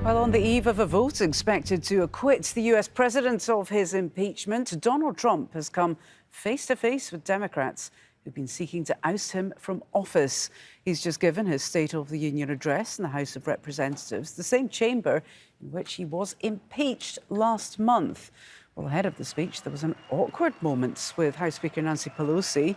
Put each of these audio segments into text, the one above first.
Well, on the eve of a vote expected to acquit the US president of his impeachment, Donald Trump has come face to face with Democrats who've been seeking to oust him from office. He's just given his State of the Union address in the House of Representatives, the same chamber in which he was impeached last month. Well, ahead of the speech, there was an awkward moment with House Speaker Nancy Pelosi.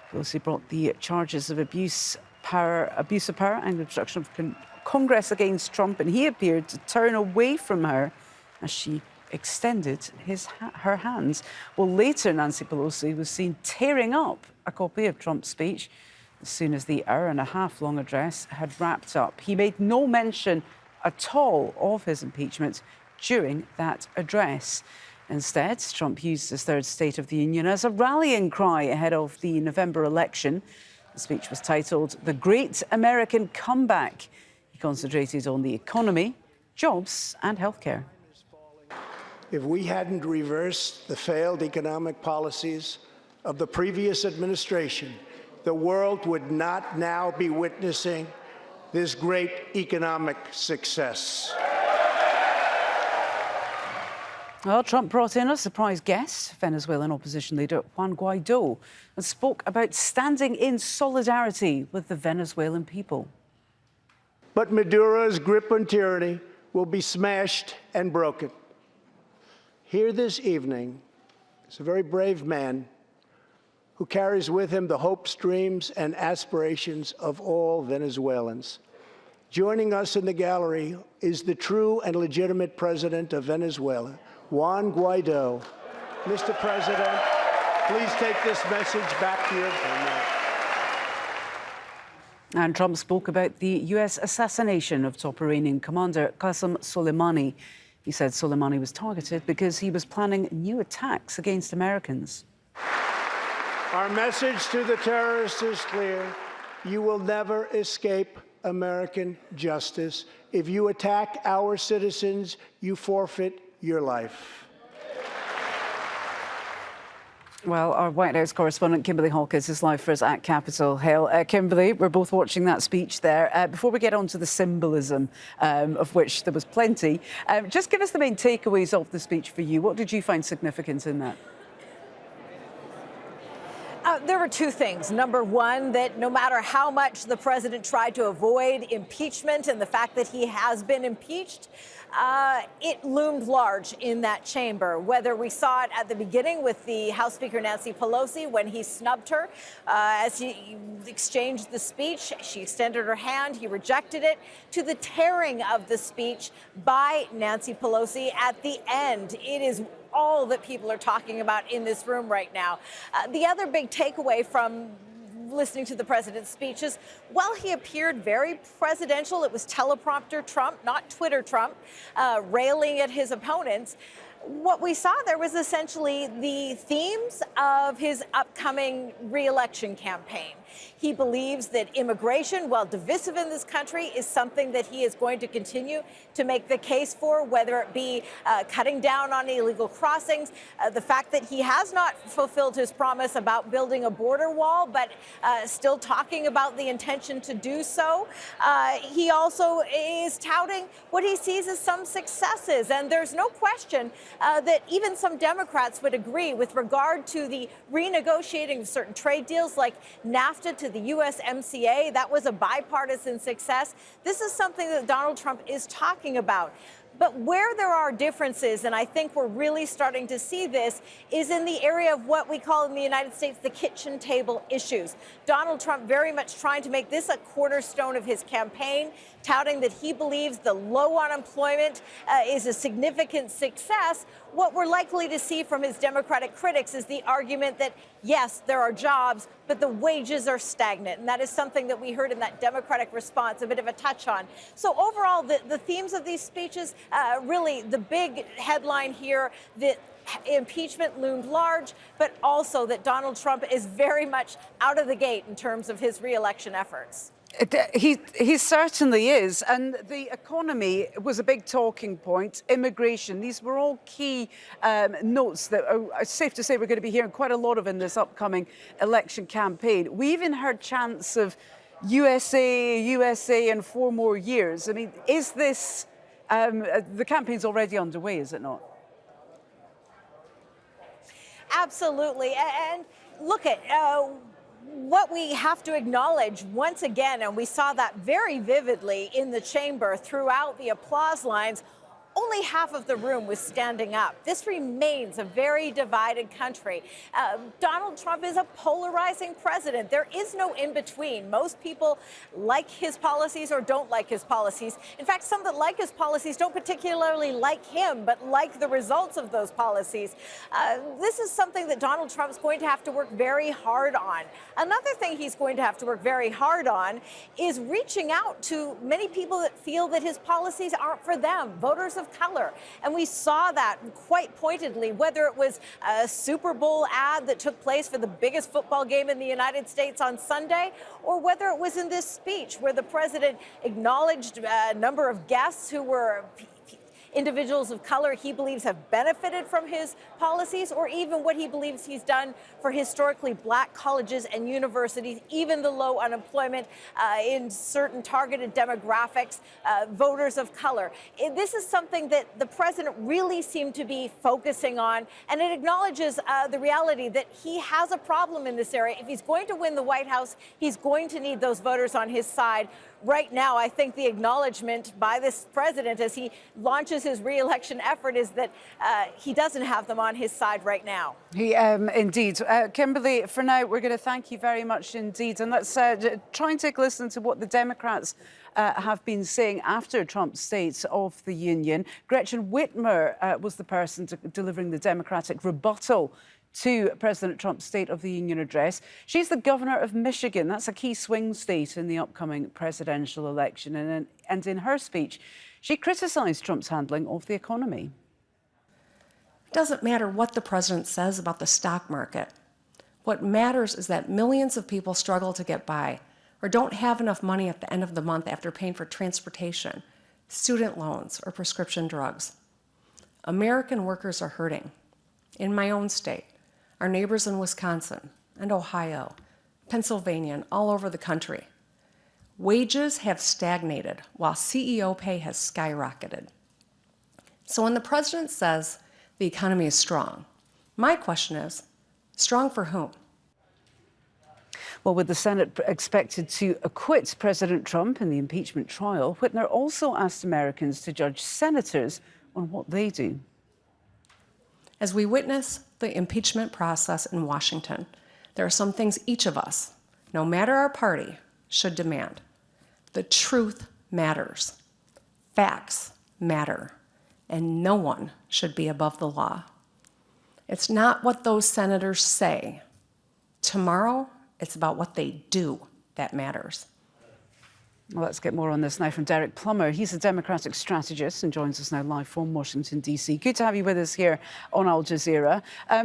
Pelosi brought the charges of abuse of power and obstruction of Congress against Trump, and he appeared to turn away from her as she extended her hands. Well, later, Nancy Pelosi was seen tearing up a copy of Trump's speech as soon as the hour-and-a-half-long address had wrapped up. He made no mention at all of his impeachment during that address. Instead, Trump used his third State of the Union as a rallying cry ahead of the November election. The speech was titled "The Great American Comeback." He concentrated on the economy, jobs and healthcare. If we hadn't reversed the failed economic policies of the previous administration, the world would not now be witnessing this great economic success. Well, Trump brought in a surprise guest, Venezuelan opposition leader Juan Guaido, and spoke about standing in solidarity with the Venezuelan people. But Maduro's grip on tyranny will be smashed and broken. Here this evening is a very brave man who carries with him the hopes, dreams, and aspirations of all Venezuelans. Joining us in the gallery is the true and legitimate president of Venezuela, Juan Guaido. Mr. President, please take this message back to your family. And Trump spoke about the US assassination of top Iranian commander Qasem Soleimani. He said Soleimani was targeted because he was planning new attacks against Americans. Our message to the terrorists is clear. You will never escape American justice. If you attack our citizens, you forfeit your life. Well, our White House correspondent, Kimberly Halkett, is live for us at Capitol Hill. Kimberly, we're both watching that speech there. Before we get on to the symbolism, of which there was plenty, just give us the main takeaways of the speech for you. What did you find significant in that? There were two things. Number one, that no matter how much the president tried to avoid impeachment and the fact that he has been impeached, it loomed large in that chamber, whether we saw it at the beginning with the House Speaker Nancy Pelosi when he snubbed her as he exchanged the speech. She extended her hand. He rejected it, to the tearing of the speech by Nancy Pelosi at the end. It is all that people are talking about in this room right now. The other big takeaway from listening to the president's speeches, while he appeared very presidential, it was teleprompter Trump, not Twitter Trump, railing at his opponents. What we saw there was essentially the themes of his upcoming re-election campaign. He believes that immigration, while divisive in this country, is something that he is going to continue to make the case for, whether it be cutting down on illegal crossings, the fact that he has not fulfilled his promise about building a border wall, but still talking about the intention to do so. He also is touting what he sees as some successes, and there's no question that even some Democrats would agree with regard to the renegotiating of certain trade deals like NAFTA to the USMCA. That was a bipartisan success. This is something that Donald Trump is talking about. But where there are differences, and I think we're really starting to see this, is in the area of what we call in the United States the kitchen table issues. Donald Trump very much trying to make this a cornerstone of his campaign, touting that he believes the low unemployment is a significant success. What we're likely to see from his Democratic critics is the argument that, yes, there are jobs, but the wages are stagnant. And that is something that we heard in that Democratic response, a bit of a touch on. So overall, the themes of these speeches, really the big headline here, that impeachment loomed large, but also that Donald Trump is very much out of the gate in terms of his re-election efforts. He certainly is. And the economy was a big talking point. Immigration, these were all key notes that are safe to say we're going to be hearing quite a lot of in this upcoming election campaign. We even heard chants of USA in 4 more years. I mean, is this The campaign's already underway, is it not? Absolutely. And look at what we have to acknowledge once again, and we saw that very vividly in the chamber throughout the applause lines. Only half of the room was standing up. This remains a very divided country. Donald Trump is a polarizing president. There is no in-between. Most people like his policies or don't like his policies. In fact, some that like his policies don't particularly like him, but like the results of those policies. This is something that Donald Trump's going to have to work very hard on. Another thing he's going to have to work very hard on is reaching out to many people that feel that his policies aren't for them, voters of color. And we saw that quite pointedly, whether it was a Super Bowl ad that took place for the biggest football game in the United States on Sunday, or whether it was in this speech where the president acknowledged a number of guests who were individuals of color he believes have benefited from his policies, or even what he believes he's done for historically black colleges and universities, even the low unemployment in certain targeted demographics, voters of color. This is something that the president really seemed to be focusing on, and it acknowledges the reality that he has a problem in this area. If he's going to win the White House, he's going to need those voters on his side. Right now, I think the acknowledgement by this president as he launches his re-election effort is that he doesn't have them on his side right now. Indeed. Kimberly, for now, we're going to thank you very much indeed. And let's try and take a listen to what the Democrats have been saying after Trump's State of the Union. Gretchen Whitmer was the person delivering the Democratic rebuttal to President Trump's State of the Union address. She's the governor of Michigan. That's a key swing state in the upcoming presidential election. And in her speech, she criticised Trump's handling of the economy. It doesn't matter what the president says about the stock market. What matters is that millions of people struggle to get by or don't have enough money at the end of the month after paying for transportation, student loans, or prescription drugs. American workers are hurting. In my own state, our neighbors in Wisconsin and Ohio, Pennsylvania, and all over the country. Wages have stagnated while CEO pay has skyrocketed. So when the president says the economy is strong, my question is, strong for whom? Well, with the Senate expected to acquit President Trump in the impeachment trial, Whitmer also asked Americans to judge senators on what they do. As we witness the impeachment process in Washington, there are some things each of us, no matter our party, should demand. The truth matters. Facts matter. And no one should be above the law. It's not what those senators say. Tomorrow, it's about what they do that matters. Well, let's get more on this now from Derrick Plummer. He's a Democratic strategist and joins us now live from Washington, D.C. Good to have you with us here on Aljazeera. I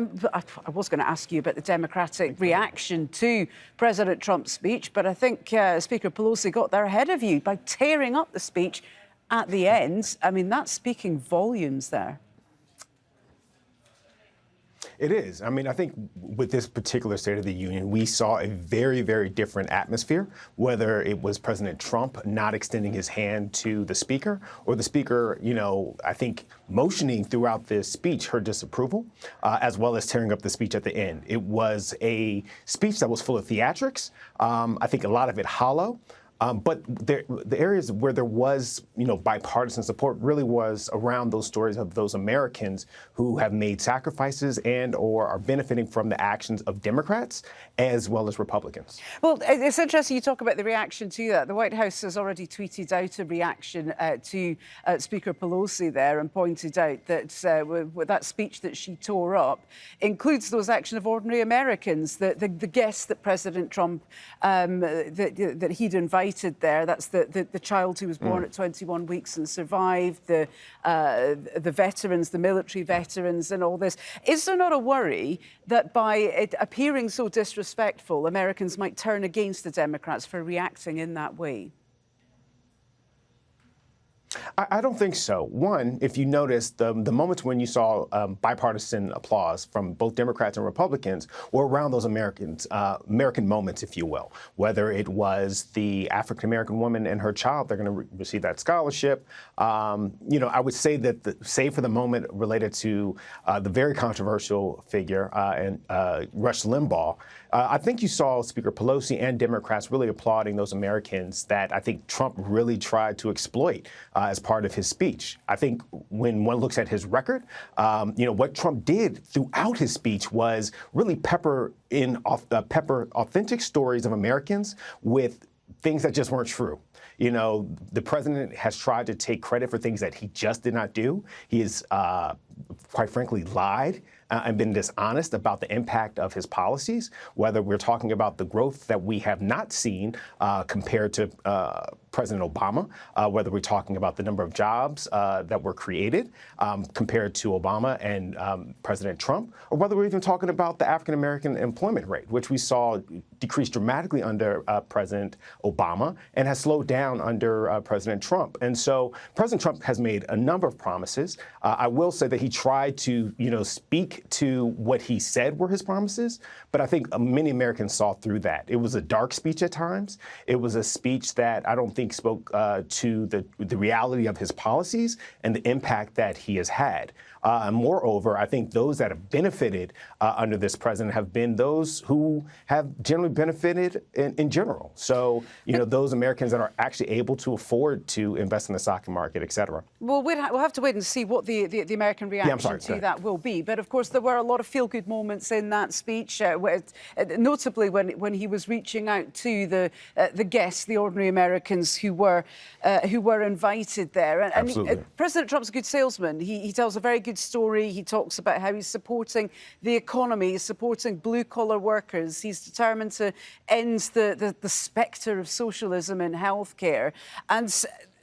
was going to ask you about the Democratic reaction to President Trump's speech, but I think Speaker Pelosi got there ahead of you by tearing up the speech at the end. I mean, that's speaking volumes there. It is. I mean, I think with this particular State of the Union, we saw a very, very different atmosphere, whether it was President Trump not extending his hand to the speaker or the speaker, I think motioning throughout this speech her disapproval, as well as tearing up the speech at the end. It was a speech that was full of theatrics. I think a lot of it hollow. But the areas where there was, bipartisan support really was around those stories of those Americans who have made sacrifices and or are benefiting from the actions of Democrats as well as Republicans. Well, it's interesting you talk about the reaction to that. The White House has already tweeted out a reaction to Speaker Pelosi there and pointed out that with that speech that she tore up includes those actions of ordinary Americans, the guests that President Trump, that he'd invited there. That's the child who was born at 21 weeks and survived, the veterans, the military veterans and all this. Is there not a worry that by it appearing so disrespectful, Americans might turn against the Democrats for reacting in that way? I don't think so. One, if you notice, the moments when you saw bipartisan applause from both Democrats and Republicans were around those American moments, if you will, whether it was the African-American woman and her child, they're going to receive that scholarship. I would say that, save for the moment related to the very controversial figure and Rush Limbaugh, I think you saw Speaker Pelosi and Democrats really applauding those Americans that I think Trump really tried to exploit as part of his speech. I think when one looks at his record, what Trump did throughout his speech was really pepper authentic stories of Americans with things that just weren't true. The president has tried to take credit for things that he just did not do. He has, quite frankly, lied and been dishonest about the impact of his policies, whether we're talking about the growth that we have not seen compared to President Obama, whether we're talking about the number of jobs that were created compared to Obama and President Trump, or whether we're even talking about the African-American employment rate, which we saw decrease dramatically under President Obama and has slowed down under President Trump. And so President Trump has made a number of promises. I will say that he tried to, speak to what he said were his promises, but I think many Americans saw through that. It was a dark speech at times. It was a speech that I don't think spoke to the reality of his policies and the impact that he has had. Moreover, I think those that have benefited under this president have been those who have generally benefited in general. So, those Americans that are actually able to afford to invest in the stock market, et cetera. Well, we'll have to wait and see what the American reaction to that will be. But of course, there were a lot of feel-good moments in that speech, notably when he was reaching out to the guests, the ordinary Americans who were invited there. And President Trump's a good salesman. He tells a very good story. He talks about how he's supporting the economy, he's supporting blue-collar workers. He's determined to end the spectre of socialism in healthcare. And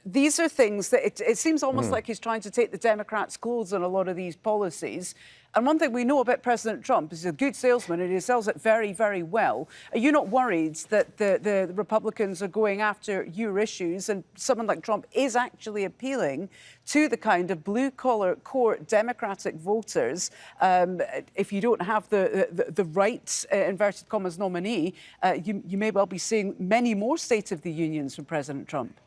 these are things that it seems almost like he's trying to take the Democrats' clothes on a lot of these policies. And one thing we know about President Trump is he's a good salesman and he sells it very, very well. Are you not worried that the Republicans are going after your issues and someone like Trump is actually appealing to the kind of blue-collar core Democratic voters? If you don't have the right, inverted commas, nominee, you may well be seeing many more State of the Unions from President Trump.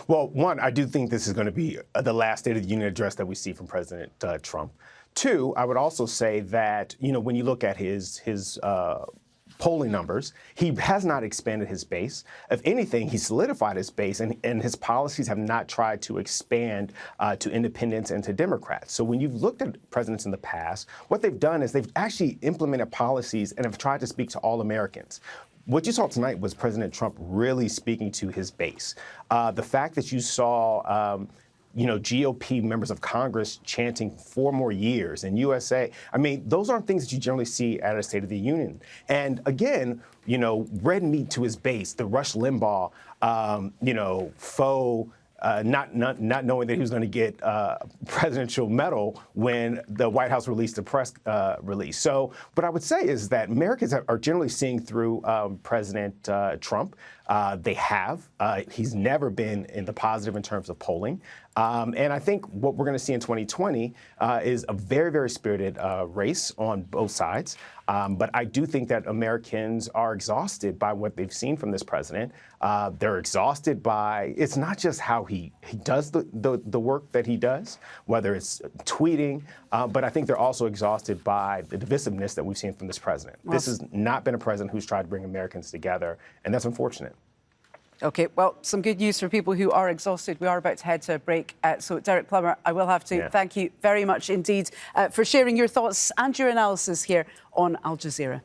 Well, one, I do think this is going to be the last State of the Union address that we see from President Trump. Two, I would also say that, when you look at his polling numbers, he has not expanded his base. If anything, he solidified his base, and his policies have not tried to expand to independents and to Democrats. So when you've looked at presidents in the past, what they've done is they've actually implemented policies and have tried to speak to all Americans. What you saw tonight was President Trump really speaking to his base. The fact that you saw, GOP members of Congress chanting 4 more years in USA, those aren't things that you generally see at a State of the Union. And again, red meat to his base, the Rush Limbaugh, faux. Not knowing that he was going to get a presidential medal when the White House released a press release. So what I would say is that Americans are generally seeing through President Trump. They have. He's never been in the positive in terms of polling. And I think what we're going to see in 2020 is a very, very spirited race on both sides. But I do think that Americans are exhausted by what they've seen from this president. They're exhausted by, it's not just how he does the work that he does, whether it's tweeting, but I think they're also exhausted by the divisiveness that we've seen from this president. Well, this has not been a president who's tried to bring Americans together, and that's unfortunate. OK, well, some good news for people who are exhausted. We are about to head to a break. So, Derrick Plummer, I will have to thank you very much indeed for sharing your thoughts and your analysis here on Al Jazeera.